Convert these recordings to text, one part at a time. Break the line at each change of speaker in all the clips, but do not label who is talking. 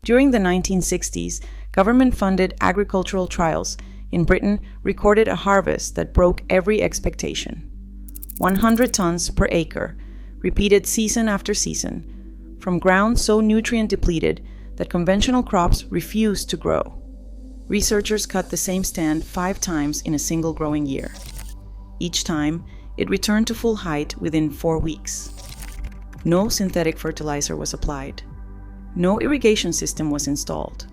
During the 1960s, government-funded agricultural trials in Britain recorded a harvest that broke every expectation. 100 tons per acre, repeated season after season, from ground so nutrient-depleted that conventional crops refused to grow. Researchers cut the same stand 5 times in a single growing year. Each time, it returned to full height within 4 weeks. No synthetic fertilizer was applied. No irrigation system was installed.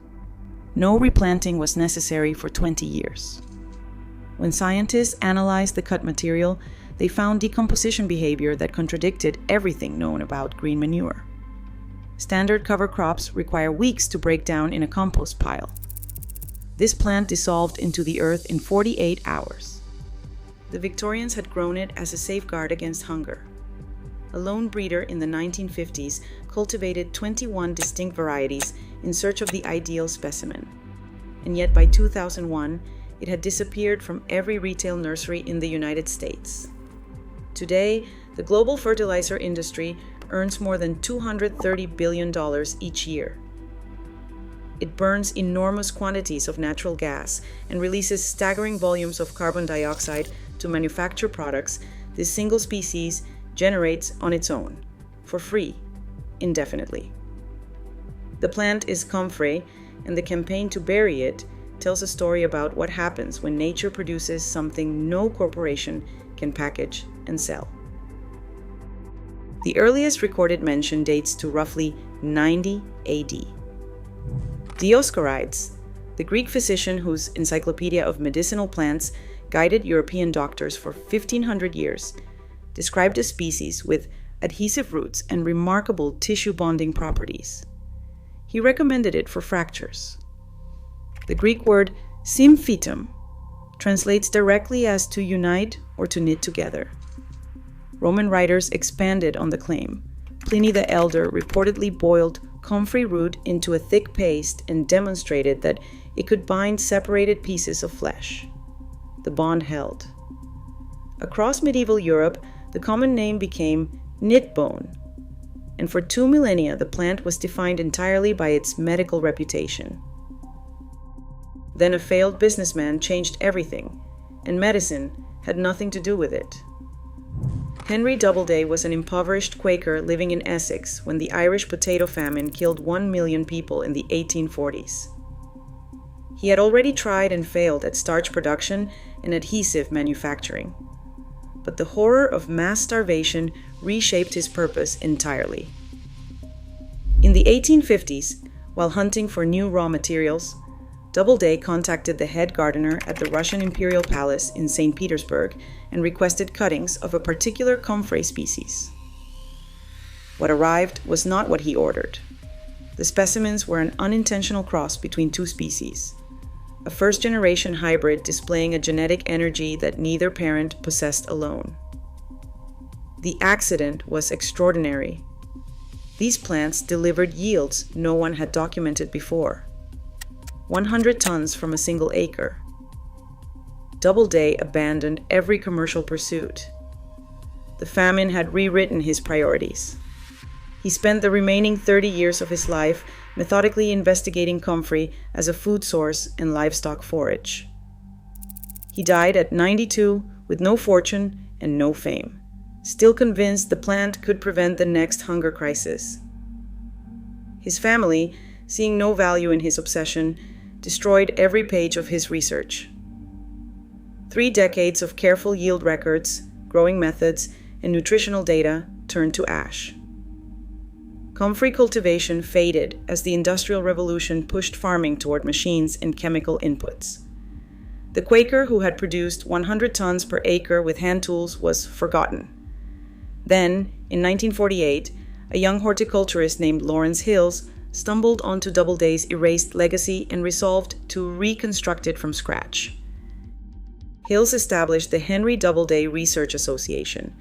No replanting was necessary for 20 years. When scientists analyzed the cut material, they found decomposition behavior that contradicted everything known about green manure. Standard cover crops require weeks to break down in a compost pile. This plant dissolved into the earth in 48 hours. The Victorians had grown it as a safeguard against hunger. A lone breeder in the 1950s cultivated 21 distinct varieties in search of the ideal specimen. And yet by 2001, it had disappeared from every retail nursery in the United States. Today, the global fertilizer industry earns more than $230 billion each year. It burns enormous quantities of natural gas and releases staggering volumes of carbon dioxide to manufacture products this single species generates on its own, for free, indefinitely. The plant is comfrey, and the campaign to bury it tells a story about what happens when nature produces something no corporation can package and sell. The earliest recorded mention dates to roughly 90 AD. Dioscorides, the Greek physician whose Encyclopedia of Medicinal Plants guided European doctors for 1500 years, described a species with adhesive roots and remarkable tissue bonding properties. He recommended it for fractures. The Greek word symphytum translates directly as to unite or to knit together. Roman writers expanded on the claim. Pliny the Elder reportedly boiled comfrey root into a thick paste and demonstrated that it could bind separated pieces of flesh. The bond held. Across medieval Europe, the common name became knitbone, and for 2 millennia the plant was defined entirely by its medical reputation. Then a failed businessman changed everything, and medicine had nothing to do with it. Henry Doubleday was an impoverished Quaker living in Essex when the Irish potato famine killed 1 million people in the 1840s. He had already tried and failed at starch production and adhesive manufacturing. But the horror of mass starvation reshaped his purpose entirely. In the 1850s, while hunting for new raw materials, Doubleday contacted the head gardener at the Russian Imperial Palace in St. Petersburg and requested cuttings of a particular comfrey species. What arrived was not what he ordered. The specimens were an unintentional cross between 2 species, a first-generation hybrid displaying a genetic energy that neither parent possessed alone. The accident was extraordinary. These plants delivered yields no one had documented before. 100 tons from a single acre. Doubleday abandoned every commercial pursuit. The famine had rewritten his priorities. He spent the remaining 30 years of his life methodically investigating comfrey as a food source and livestock forage. He died at 92 with no fortune and no fame, still convinced the plant could prevent the next hunger crisis. His family, seeing no value in his obsession, destroyed every page of his research. 3 decades of careful yield records, growing methods, and nutritional data turned to ash. Comfrey cultivation faded as the Industrial Revolution pushed farming toward machines and chemical inputs. The Quaker who had produced 100 tons per acre with hand tools was forgotten. Then, in 1948, a young horticulturist named Lawrence Hills stumbled onto Doubleday's erased legacy and resolved to reconstruct it from scratch. Hills established the Henry Doubleday Research Association,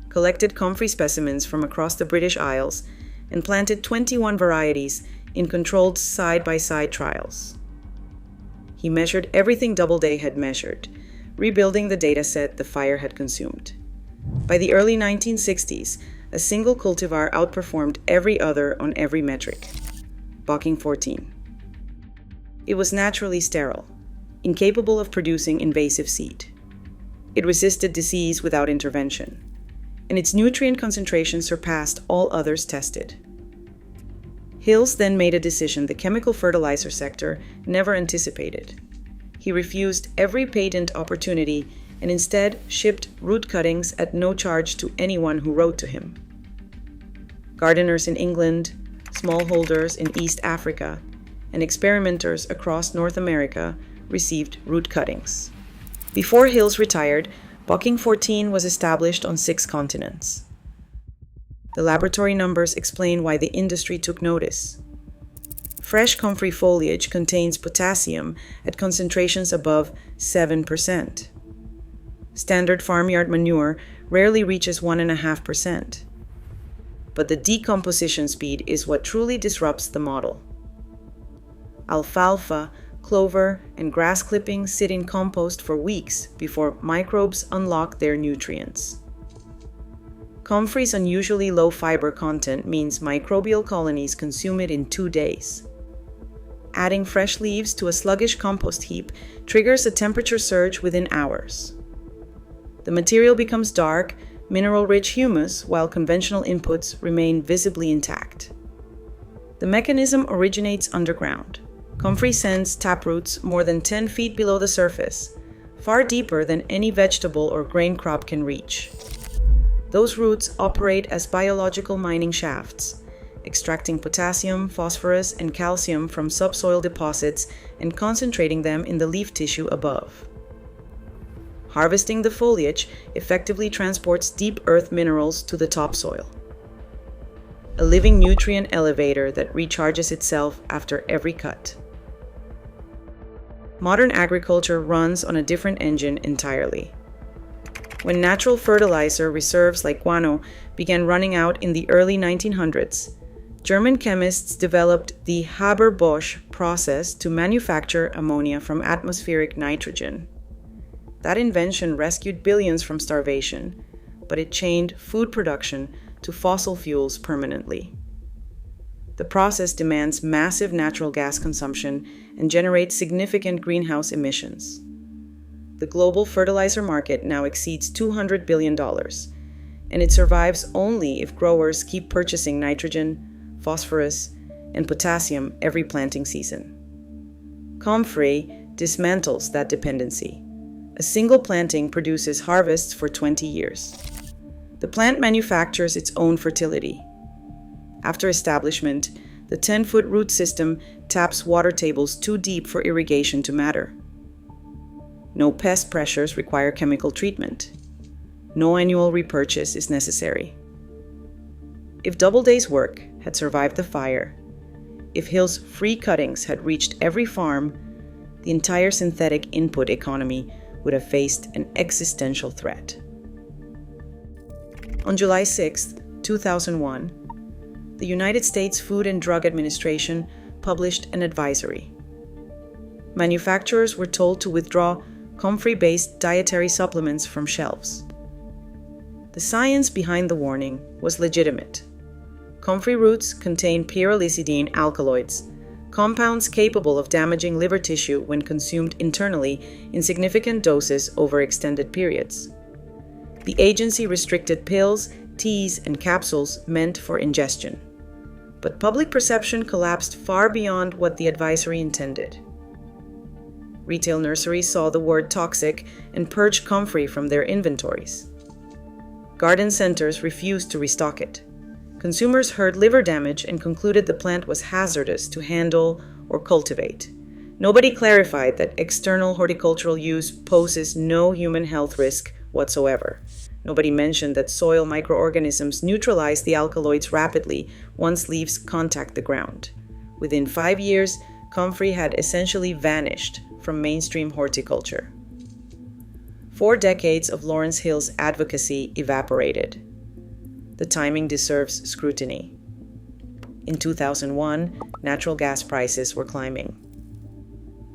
collected comfrey specimens from across the British Isles, and planted 21 varieties in controlled side-by-side trials. He measured everything Doubleday had measured, rebuilding the dataset the fire had consumed. By the early 1960s, a single cultivar outperformed every other on every metric. Bocking 14. It was naturally sterile, incapable of producing invasive seed. It resisted disease without intervention, and its nutrient concentration surpassed all others tested. Hills then made a decision the chemical fertilizer sector never anticipated. He refused every patent opportunity and instead shipped root cuttings at no charge to anyone who wrote to him. Gardeners in England, smallholders in East Africa, and experimenters across North America received root cuttings. Before Hills retired, Bocking 14 was established on 6 continents. The laboratory numbers explain why the industry took notice. Fresh comfrey foliage contains potassium at concentrations above 7%. Standard farmyard manure rarely reaches 1.5%. But the decomposition speed is what truly disrupts the model. Alfalfa, clover, and grass clippings sit in compost for weeks before microbes unlock their nutrients. Comfrey's unusually low fiber content means microbial colonies consume it in 2 days. Adding fresh leaves to a sluggish compost heap triggers a temperature surge within hours. The material becomes dark, mineral-rich humus, while conventional inputs remain visibly intact. The mechanism originates underground. Comfrey sends taproots more than 10 feet below the surface, far deeper than any vegetable or grain crop can reach. Those roots operate as biological mining shafts, extracting potassium, phosphorus, and calcium from subsoil deposits and concentrating them in the leaf tissue above. Harvesting the foliage effectively transports deep earth minerals to the topsoil. A living nutrient elevator that recharges itself after every cut. Modern agriculture runs on a different engine entirely. When natural fertilizer reserves like guano began running out in the early 1900s, German chemists developed the Haber-Bosch process to manufacture ammonia from atmospheric nitrogen. That invention rescued billions from starvation, but it chained food production to fossil fuels permanently. The process demands massive natural gas consumption and generates significant greenhouse emissions. The global fertilizer market now exceeds $200 billion, and it survives only if growers keep purchasing nitrogen, phosphorus, and potassium every planting season. Comfrey dismantles that dependency. A single planting produces harvests for 20 years. The plant manufactures its own fertility. After establishment, the 10-foot root system taps water tables too deep for irrigation to matter. No pest pressures require chemical treatment. No annual repurchase is necessary. If Doubleday's work had survived the fire, if Hill's free cuttings had reached every farm, the entire synthetic input economy would have faced an existential threat. On July 6, 2001, the United States Food and Drug Administration published an advisory. Manufacturers were told to withdraw comfrey-based dietary supplements from shelves. The science behind the warning was legitimate. Comfrey roots contain pyrrolizidine alkaloids, compounds capable of damaging liver tissue when consumed internally in significant doses over extended periods. The agency restricted pills, teas, and capsules meant for ingestion. But public perception collapsed far beyond what the advisory intended. Retail nurseries saw the word toxic and purged comfrey from their inventories. Garden centers refused to restock it. Consumers heard liver damage and concluded the plant was hazardous to handle or cultivate. Nobody clarified that external horticultural use poses no human health risk whatsoever. Nobody mentioned that soil microorganisms neutralize the alkaloids rapidly once leaves contact the ground. Within 5 years, comfrey had essentially vanished from mainstream horticulture. 4 decades of Lawrence Hill's advocacy evaporated. The timing deserves scrutiny. In 2001, natural gas prices were climbing.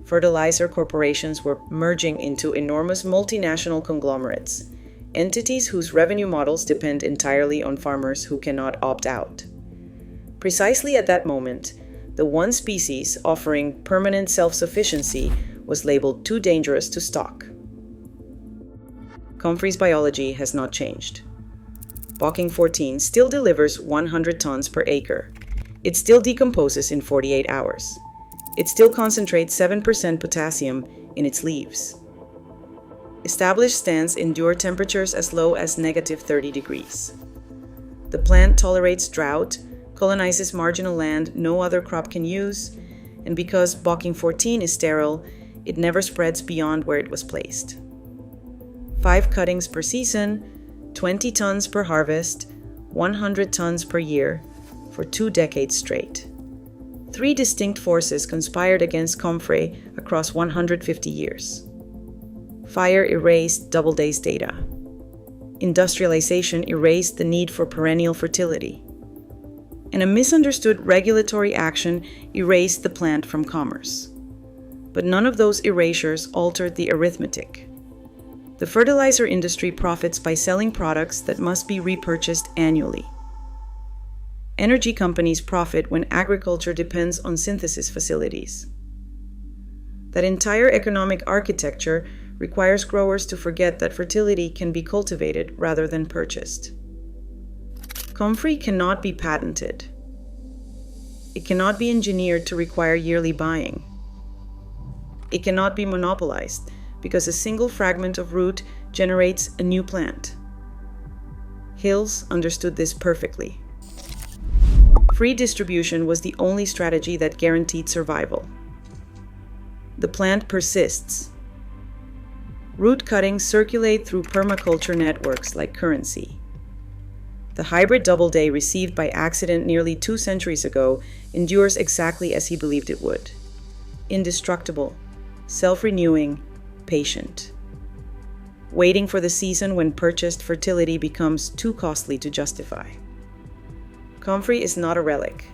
Fertilizer corporations were merging into enormous multinational conglomerates, entities whose revenue models depend entirely on farmers who cannot opt out. Precisely at that moment, The one species offering permanent self-sufficiency was labeled too dangerous to stock. Comfrey's biology has not changed. Bocking 14 still delivers 100 tons per acre. It still decomposes in 48 hours. It still concentrates 7% potassium in its leaves. Established stands endure temperatures as low as -30 degrees. The plant tolerates drought, colonizes marginal land no other crop can use, and because Bocking 14 is sterile, it never spreads beyond where it was placed. 5 cuttings per season, 20 tons per harvest, 100 tons per year, for 2 decades straight. 3 distinct forces conspired against Comfrey across 150 years. Fire erased Doubleday's data. Industrialization erased the need for perennial fertility. And a misunderstood regulatory action erased the plant from commerce. But none of those erasures altered the arithmetic. The fertilizer industry profits by selling products that must be repurchased annually. Energy companies profit when agriculture depends on synthesis facilities. That entire economic architecture requires growers to forget that fertility can be cultivated rather than purchased. Comfrey cannot be patented. It cannot be engineered to require yearly buying. It cannot be monopolized because a single fragment of root generates a new plant. Hills understood this perfectly. Free distribution was the only strategy that guaranteed survival. The plant persists. Root cuttings circulate through permaculture networks like currency. The hybrid Doubleday received by accident nearly 2 centuries ago endures exactly as he believed it would. Indestructible, self-renewing, patient. Waiting for the season when purchased fertility becomes too costly to justify. Comfrey is not a relic.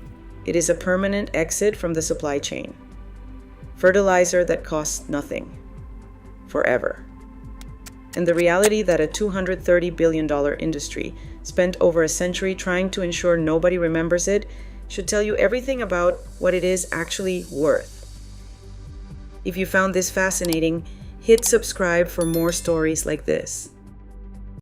It is a permanent exit from the supply chain. Fertilizer that costs nothing. Forever. And the reality that a $230 billion industry spent over a century trying to ensure nobody remembers it should tell you everything about what it is actually worth. If you found this fascinating, hit subscribe for more stories like this.